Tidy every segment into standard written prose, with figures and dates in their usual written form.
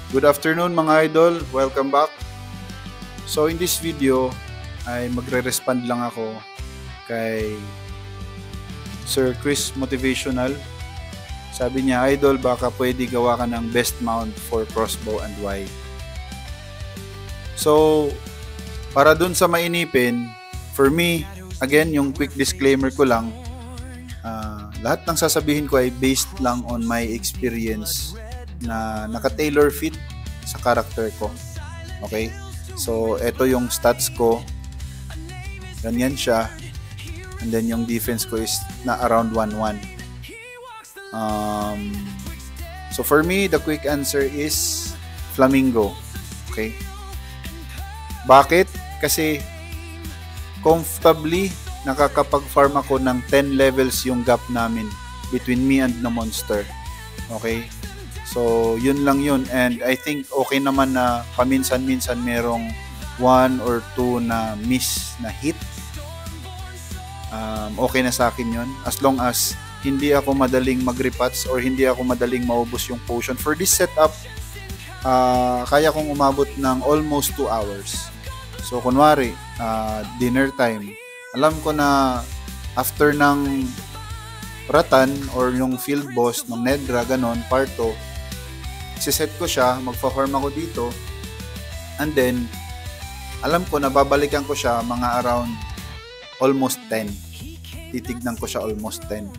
Good afternoon mga idol, welcome back. So in this video ay magre-respond lang ako kay Sir Chris Motivational. Sabi niya, idol, baka pwede gawa ka ng best mount for crossbow and why. So para dun sa mainipin, for me, again yung quick disclaimer ko lang, lahat ng sasabihin ko ay based lang on my experience na naka-tailor fit sa character ko. Okay? So, ito yung stats ko. Ganyan siya. And then yung defense ko is na around 1-1. So, for me, the quick answer is Flamingo. Okay? Bakit? Kasi comfortably nakakapag-farm ako ng 10 levels yung gap namin between me and the monster. Okay? So, yun lang yun. And I think okay naman na paminsan-minsan merong 1 or 2 na miss na hit. Okay na sa akin yun. As long as hindi ako madaling mag-repats or hindi ako madaling maubos yung potion. For this setup, kaya kong umabot ng almost 2 hours. So, kunwari, dinner time. Alam ko na after ng Ratan or yung field boss ng Nedra, ganon, part 2, siset ko siya, magfa-farm ako dito, and then alam ko na babalikan ko siya mga around almost 10. Titignan ko siya almost 10.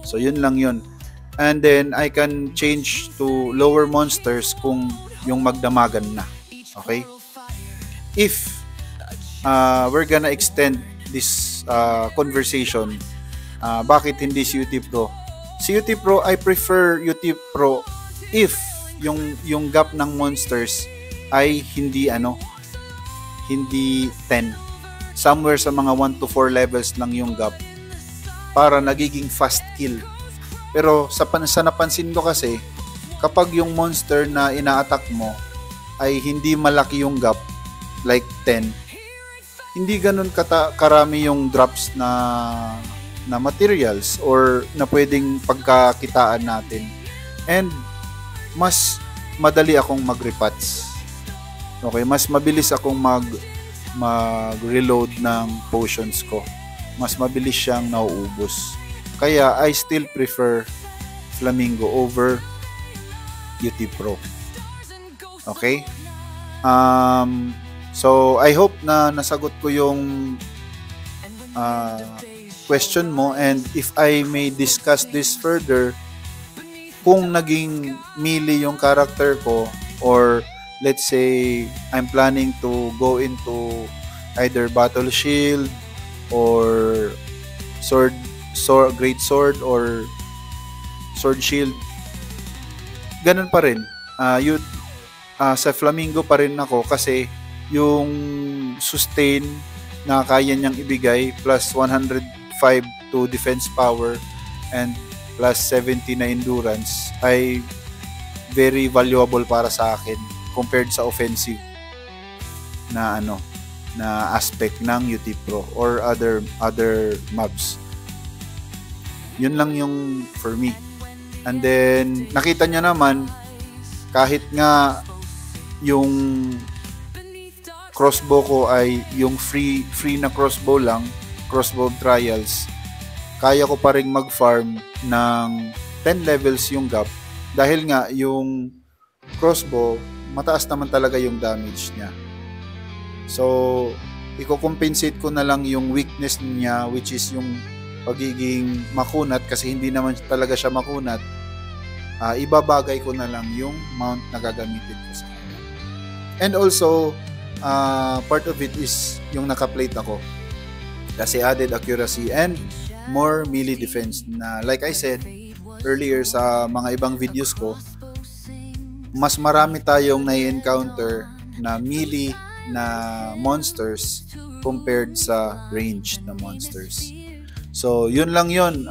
So yun lang yun. And then I can change to lower monsters kung yung magdamagan na. Okay? If we're gonna extend this conversation, bakit hindi si UT Pro? Si UT Pro, I prefer UT Pro if yung gap ng monsters ay hindi hindi 10. Somewhere sa mga 1 to 4 levels lang yung gap para nagiging fast kill. Pero sa napansin ko kasi, kapag yung monster na ina-attack mo ay hindi malaki yung gap, like 10, hindi ganun karami yung drops na materials or na pwedeng pagkakitaan natin. And mas madali akong mag-repats. Okay, mas mabilis akong mag-reload ng potions ko. Mas mabilis siyang nauubos. Kaya I still prefer Flamingo over UT Pro. Okay? So I hope na nasagot ko yung question mo, and if I may discuss this further, kung naging melee yung character ko, or let's say I'm planning to go into either battle shield or great sword or sword shield, ganun pa rin. Sa Flamingo pa rin ako kasi yung sustain na kaya niyang ibigay plus 105 to defense power and plus 70 na endurance ay very valuable para sa akin compared sa offensive na na aspect ng UT Pro or other mobs. Yun lang yung for me. And then nakita niyo naman, kahit nga yung crossbow ko ay yung free na crossbow lang, crossbow trials, kaya ko pa rin mag-farm ng 10 levels yung gap dahil nga yung crossbow mataas naman talaga yung damage niya. So i-compensate ko na lang yung weakness niya, which is yung pagiging makunat, kasi hindi naman talaga siya makunat. Ibabagay ko na lang yung mount na gagamitin ko sa kanya. And also part of it is yung naka-plate ako kasi added accuracy and more melee defense na, like I said earlier sa mga ibang videos ko, mas marami tayong na-encounter na melee na monsters compared sa range na monsters. So yun lang yun.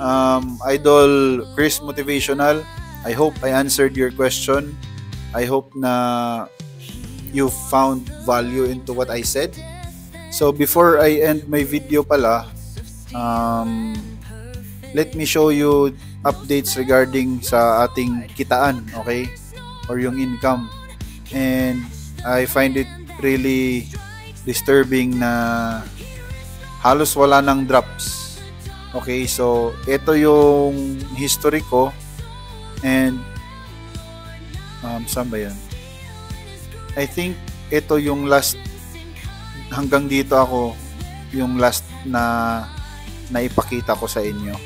Idol Chris Motivational, I hope I answered your question. I hope na you found value into what I said. So before I end my video pala, let me show you updates regarding sa ating kitaan, okay? Or yung income. and I find it really disturbing na halos wala ng drops. Okay, so ito yung history ko, and saan ba yan? I think ito yung last, hanggang dito ako yung last na naipakita ko sa inyo.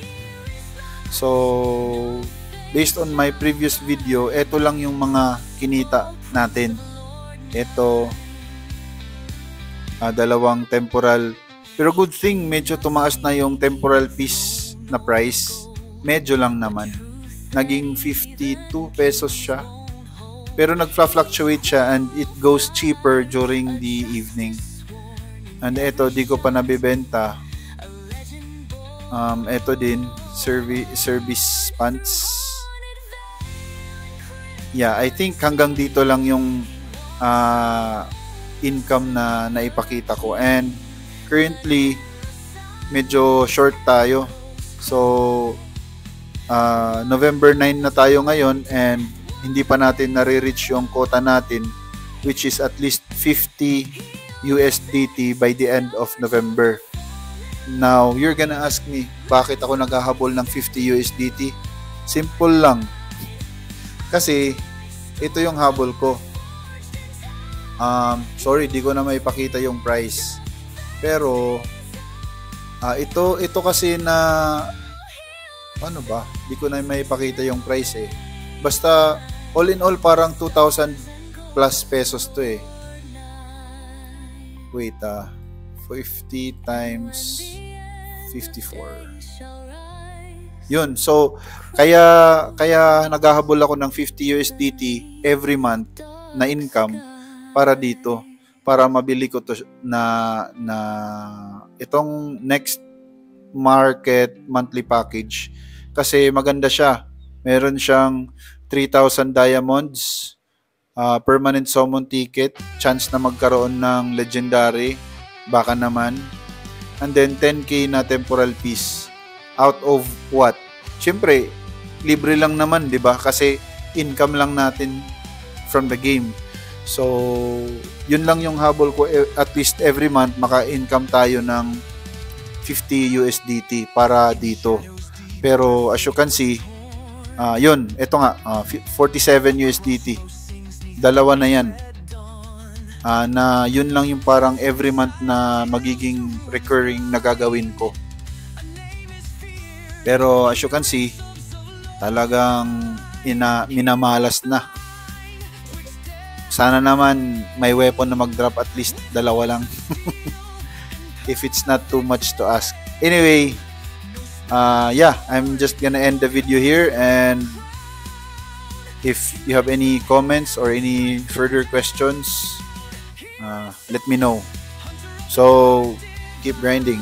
So based on my previous video, ito lang yung mga kinita natin. Ito, dalawang temporal. Pero good thing, medyo tumaas na yung temporal piece na price. Medyo lang naman. Naging 52 pesos siya. Pero nag-fluctuate siya and it goes cheaper during the evening. And ito, di ko pa nabibenta. Ito din, service pants. Yeah, I think hanggang dito lang yung income na naipakita ko. And currently, medyo short tayo. So, November 9 na tayo ngayon and hindi pa natin nare-reach yung quota natin, which is at least 50 USDT by the end of November. Now, you're gonna ask me, bakit ako naghahabol ng 50 USDT? Simple lang. Kasi, ito yung habol ko. Sorry, di ko na maipakita yung price. Pero, ito kasi na, ano ba? Di ko na maipakita yung price eh. Basta, all in all, parang 2,000 plus pesos to eh. Wait, 50 times 54. Yun, so kaya naghahabol ako ng 50 USDT every month na income para dito, para mabili ko to na itong next market monthly package kasi maganda siya. Meron siyang 3,000 diamonds, permanent summon ticket, chance na magkaroon ng legendary, baka naman, and then 10k na temporal piece. Out of what? Siyempre, libre lang naman, di ba? Kasi income lang natin from the game. So, yun lang yung habol ko. At least every month, maka-income tayo ng 50 USDT para dito. Pero as you can see, yun, ito nga, 47 USDT. Dalawa na yan. Na yun lang yung parang every month na magiging recurring na gagawin ko. Pero as you can see, talagang minamalas na. Sana naman may weapon na mag-drop at least dalawa lang. If it's not too much to ask. Anyway, yeah, I'm just gonna end the video here, and if you have any comments or any further questions, let me know. So keep grinding.